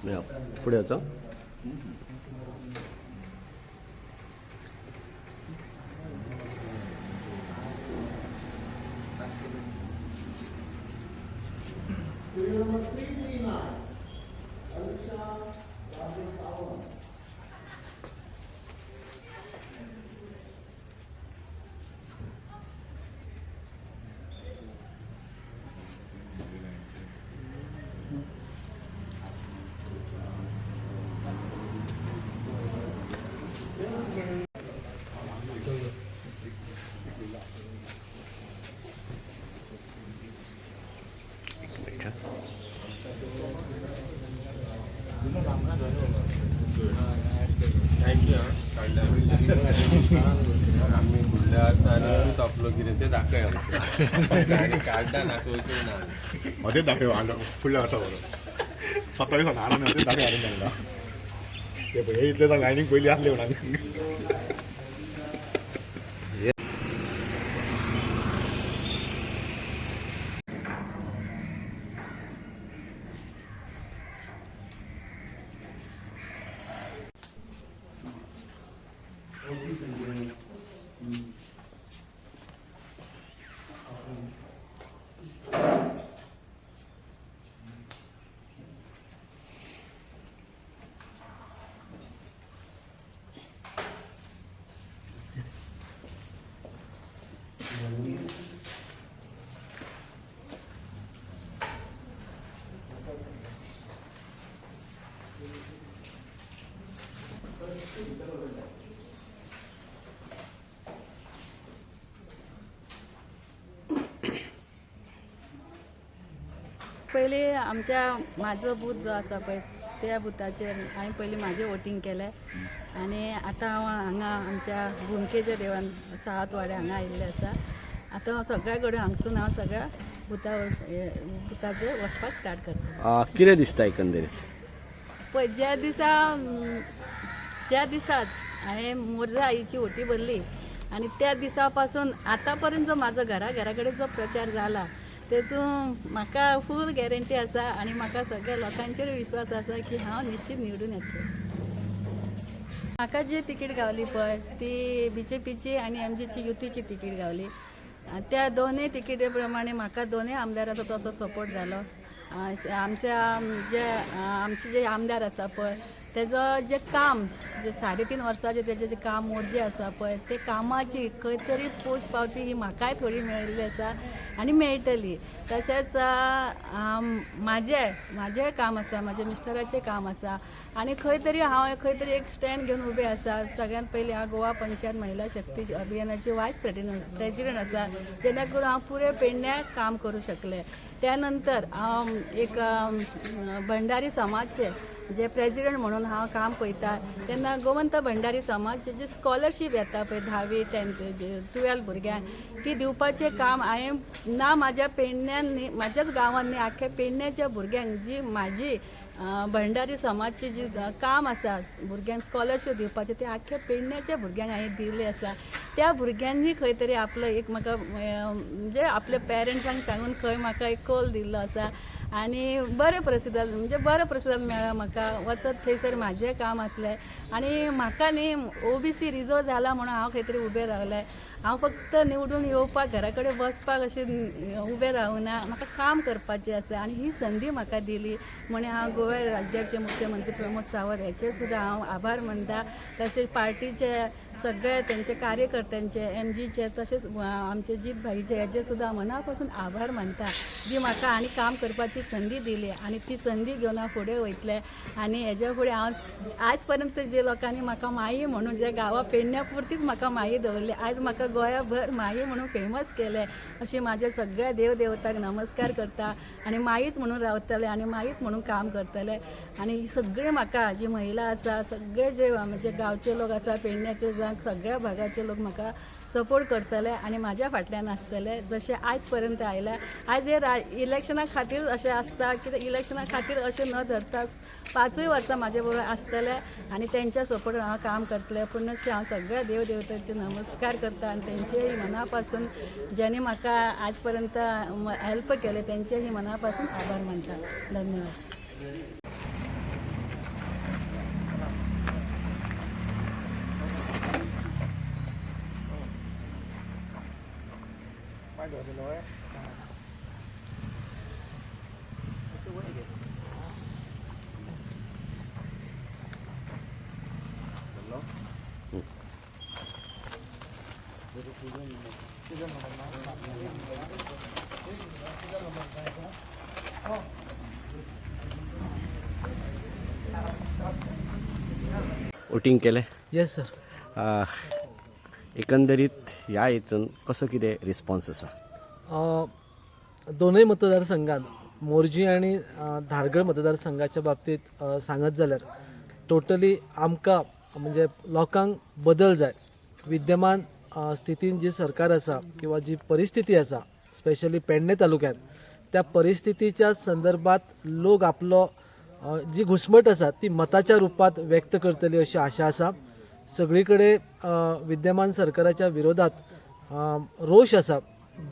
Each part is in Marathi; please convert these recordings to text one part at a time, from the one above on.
पुढे वचो. आम्ही फुडल्या वर्सान तपलो कितें तें दाखय आमचें आनी काडटा दाखोवचें ना अदेच दाखव फुडल्या वर्सा बरो सकाळी हाडून अदेच दाखय हाडून लागला ते हे इतले लायनीक पयलीं आसले म्हणून पयली आमच्या माझो बूथ जो आसा पळय त्या बुथाचेर हांवें पयलीं म्हाजें वोटींग केलें आनी आतां हांव हांगा आमच्या भुमकेच्या देवळान सावथ वाड्या हांगा आयिल्लें आसा. आतां सगळ्या कडेन हांगसून हांव सगळ्या बुथाचेर वचपाक स्टार्ट करता. कितें दिसता एकंदरीत? पळय ज्या दिसाक हांवें मोर्जा आईची वोटी भरली आनी त्या दिसा पासून आतां पर्यंत जो म्हाजो घरा कडेन जो प्रचार जाला तेतून म्हाका फूल गॅरंटी आसा आनी म्हाका सगळ्या लोकांचेर विश्वास आसा की हांव निश्चित निवडून येतलें. म्हाका जी तिकीट गावली पळय ती BJPची आनी MGची युतीची तिकीट गावली. त्या दोनूय तिकीटे प्रमाणे म्हाका दोनूय आमदाराचो तसो सपोर्ट जालो. आमचे जे आमदार आसा पळय तेजो जे काम जे 3.5 वर्साचे तेजे जे काम मोर्जे आसा पळय ते कामाची खंय तरी पोच पावती ही म्हाकाय थोडी मेळिल्ली आसा आनी मेळटली. तशेंच म्हाजें काम आसा, म्हाज्या मिस्टराचें काम आसा आनी खंय तरी हांव खंय तरी एक स्टँड घेवन उबें आसा. सगळ्यांत पयलीं हांव गोवा पंचायत महिला शक्ती अभियानाची वायस प्रेजिडेंट आसा जेणे करून हांव पुरे पेडण्याक काम करूं शकलें. त्या नंतर हांव एक भंडारी समाजचे जे प्रेजिडेंट म्हणून हांव काम पळयता तेन्ना गोवंत भंडारी समाज जी स्कॉलरशीप येता पळय 10वी 10th 12 भुरग्यांक ती दिवपाचें काम हांवें ना म्हाज्या पेडण्यान न्ही म्हाज्याच गांवांत न्ही आख्या पेडण्याच्या भुरग्यांक जी म्हाजी भंडारी समाजची जी काम आसा भुरग्यांक स्कॉलरशीप दिवपाचें ते आख्या पेडण्याच्या भुरग्यांक हांवें दिल्लें आसा. त्या भुरग्यांनी खंय तरी आपलो एक म्हाका म्हणजे आपल्या पेरंट्सांक सांगून खंय म्हाका एक कॉल दिल्लो आसा आनी बरें प्रतिसाद मेळ्ळा म्हाका वचत थंयसर म्हाजें काम आसलें आनी म्हाका न्ही OBC रिजर्व जाला म्हणून हांव खंय तरी उबें रावलें. हांव फक्त निवडून येवपाक घरा कडेन बसपाक अशें उबें रावना म्हाका काम करपाचें आसा आनी ही संदी म्हाका दिली म्हणून हांव गोवा राज्याचे मुख्यमंत्री प्रमोद सावंत हेचे सुद्दां हांव आभार मानता. तशेंच पार्टीचे सगळे तेंचे कार्यकर्त्यांचे MGचे तशेंच आमचे जीत भाईचे हेचे सुद्दां मना पासून आभार मानता जी म्हाका आनी काम करपाची संदी दिली आनी ती संदी घेवन हांव फुडें वयतलें आनी हेज्या फुडें हांव आयज पर्यंत जे लोकांनी म्हाका माई म्हणून जे गांवा पेडण्या पुरतीच म्हाका माई दवरली आयज म्हाका गोंयाभर माई म्हणून फेमस केलें अशी म्हाज्या सगळ्या देवदेवताक नमस्कार करता आनी माईच म्हणून रावतलें आनी माईच म्हणून काम करतलें. आनी सगळे म्हाका जी महिला आसा सगळे जे म्हणजे गांवचे लोक आसा पेडण्याचे जावं सगळ्या भागाचे लोक म्हाका सपोर्ट करतले आनी म्हाज्या फाटल्यान आसतले जशें आयज पर्यंत आयल्या. आयज हे इलेक्शना खातीर अशें आसता की इलेक्शना खातीर अशें न धरता 5 वर्सां म्हाजे बरोबर आसतले आनी तेंच्या सपोर्टान हांव काम करतलें. पुनश्च हांव सगळ्या देवदेवतांचे नमस्कार करता आनी तेंचेय मना पासून जेणे म्हाका आयज पर्यंत हेल्प केले तेंचेय मना पासून आभार मानता. धन्यवाद. वोटिंग केलें येस सर. एकंदरीत ह्या हेतून कसो कितें रिस्पॉन्स आसा? दोनूय मतदारसंघात मोरजी आणि धारगळ मतदारसंघाच्या बाबतीत सांगत जाल्यार टोटली आमकां म्हणजे लोकांक बदल जाय. विद्यमान स्थितीन जी सरकार आसा किंवा जी परिस्थिती आसा स्पेशली पेडणे तालुक्यांत त्या परिस्थितीच्या संदर्भात लोक आपलो जी घुसमट आसा ती मताच्या रुपात व्यक्त करतली अशी आशा आसा. सगळीकडे विद्यमान सरकाराच्या विरोधात रोष आसा.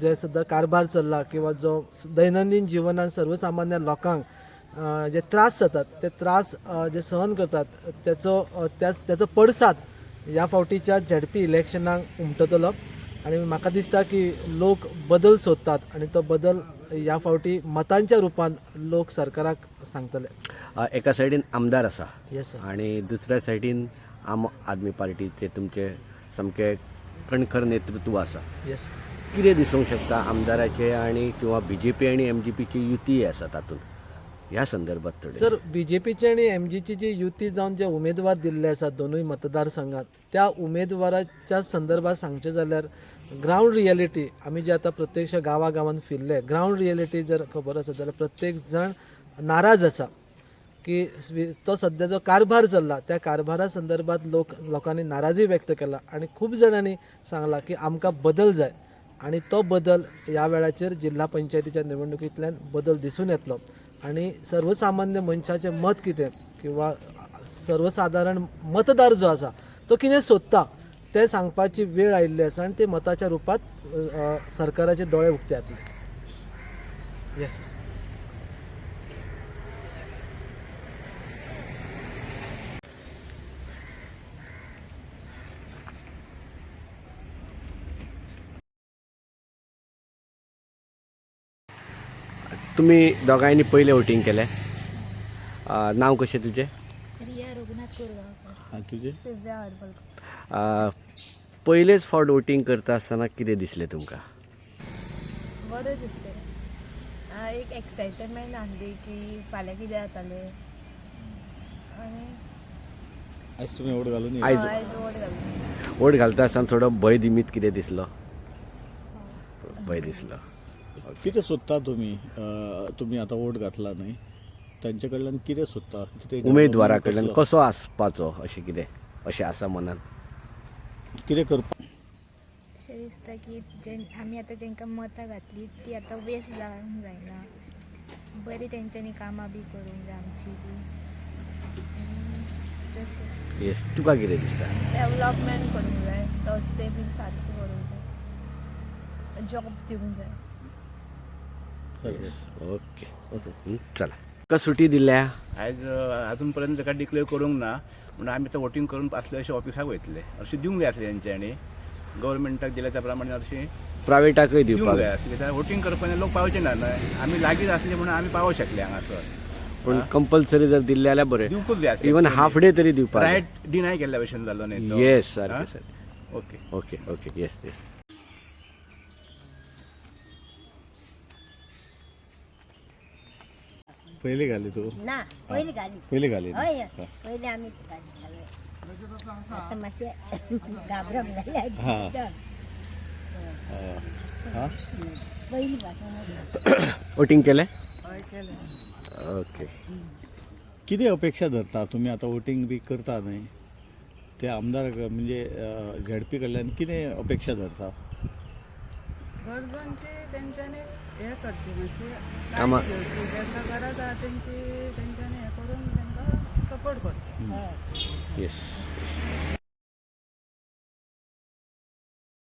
जे सुद्दां कारभार चल्ला किंवा जो दैनंदिन जिवनात सर्वसामान्य लोकांक जे त्रास जातात ते त्रास जे सहन करतात त्याचो पडसाद ह्या फावटीच्या झेडपी इलेक्शनाक उमटतलो आणि म्हाका दिसता की लोक बदल सोदतात आणि तो बदल ह्या फावटी मतांच्या रुपान लोक सरकाराक सांगतले. एका सायडीन आमदार आसा येस सर. आणि दुसऱ्या सायडीन आम आदमी पार्टीचे तुमचे सामके कणखर नेतृत्व आसा. येस. कितें दिसूंक शकता आमदाराचे आणि किंवा BJP आणि MGPची युती आसा तातूंत ह्या संदर्भात थोडे? सर BJPची आणि MGची जी युती जावन जे उमेदवार दिल्ले आसात दोनूय मतदारसंघात त्या उमेदवाराच्या संदर्भात सांगचे जाल्यार ग्राउंड रियलिटी आमी जे आता प्रत्यक्ष गांवागांवांत फिरले ग्राउंड रियलिटी जर खबर आसा जाल्यार प्रत्येक जण नाराज आसा की तो सध्या जो कारभार चल्ला त्या कारभारा संदर्भात लोकांनी नाराजी व्यक्त केला आणि खूप जणांनी सांगला की आमकां बदल जाय आणि तो बदल ह्या वेळाचेर जिल्हा पंचायतीच्या निवडणुकींतल्यान बदल दिसून येतलो आणि सर्वसामान्य मनशाचें मत कितें किंवा सर्वसाधारण मतदार जो आसा तो कितें सोदता तें सांगपाची वेळ आयिल्ली आसा आणि ते मताच्या रुपात सरकाराचे दोळे उक्ते जातले. येस. तुम्ही दोगांयनी पयलें वोटिंग केलें. नांव कशें तुजें? रिया रघुनाथ कोरगांवकर. तुजें? दिव्या हरपलकर. पयलेच फावट वोटिंग करता आसतना कितें दिसलें तुमकां? बरें दिसलें. एक एक्सायटमेंट आसली की फाल्यां कितें जातलें आनी आयज तुमी वोट घालून आयज आयज वोट घालता. वोट घालता आसतना थोडो भंय दिमीत कितें दिसलो? भंय दिसलो. कितें सोदता तुमी आतां वोट घातला न्हय तांचे कडल्यान कितें सोदता? कितें उमेदवारा कडल्यान कसो आसपाचो अशें कितें अशें आसा मनांत? कितें करपाक अशें दिसता की आमी आतां तांकां मतां घातली ती आतां वेस्ट जावंक जायना. बरी तेंच्यांनी कामां बी करूंक जाय आमची बी. तशें येस. तुका कितें दिसता? डेवलपमेंट करूंक जाय. रस्ते बीन सारके करूंक जाय. जॉब दिवंक जाय. ओके ओके चला. का सुटी दिल्या? आयज अजून पर्यंत ताका डिक्लेअर करूंक ना म्हणून आमी आतां वोटींग करून आसले अशें ऑफिसाक वयतले. अशें दिवंक जाय आसलें तेंच्यांनी गव्हर्मेंटाक दिल्या त्या प्रमाणे अशें प्रायवेटाकय दिवंक दिवपाक जाय आसलें. कित्याक वोटींग करपाक लोक पावचे ना न्हय. आमी लागींच आसले म्हणून आमी पावोंक शकले हांगासर. पूण कंपल्सरी जर दिल्ले जाल्यार बरें. दिवंकूच जाय आसलें. इवन हाफ डे तरी दिवपाक. रायट डिनाय केल्ल्या भशेन जालो न्हय तो. येस सारकें सारकें. Okay. Okay okay yes yes. पयली घाली तू? ना पयली घाली. पयली घाली हय पयली आमी घाली. आतां मातशें घाबरप जालें. पयली वोटिंग केलें? ओके. कितें अपेक्षा धरता तुमी आतां वोटींग बी करता न्हय ते आमदार म्हणजे झेडपी कडल्यान कितें अपेक्षा धरता? गरजांची तेंच्यांनी हे करची मातशी कामां जेंका गरज आसा तेंच्यांनी हे करून तांकां सपोर्ट करचो. येस.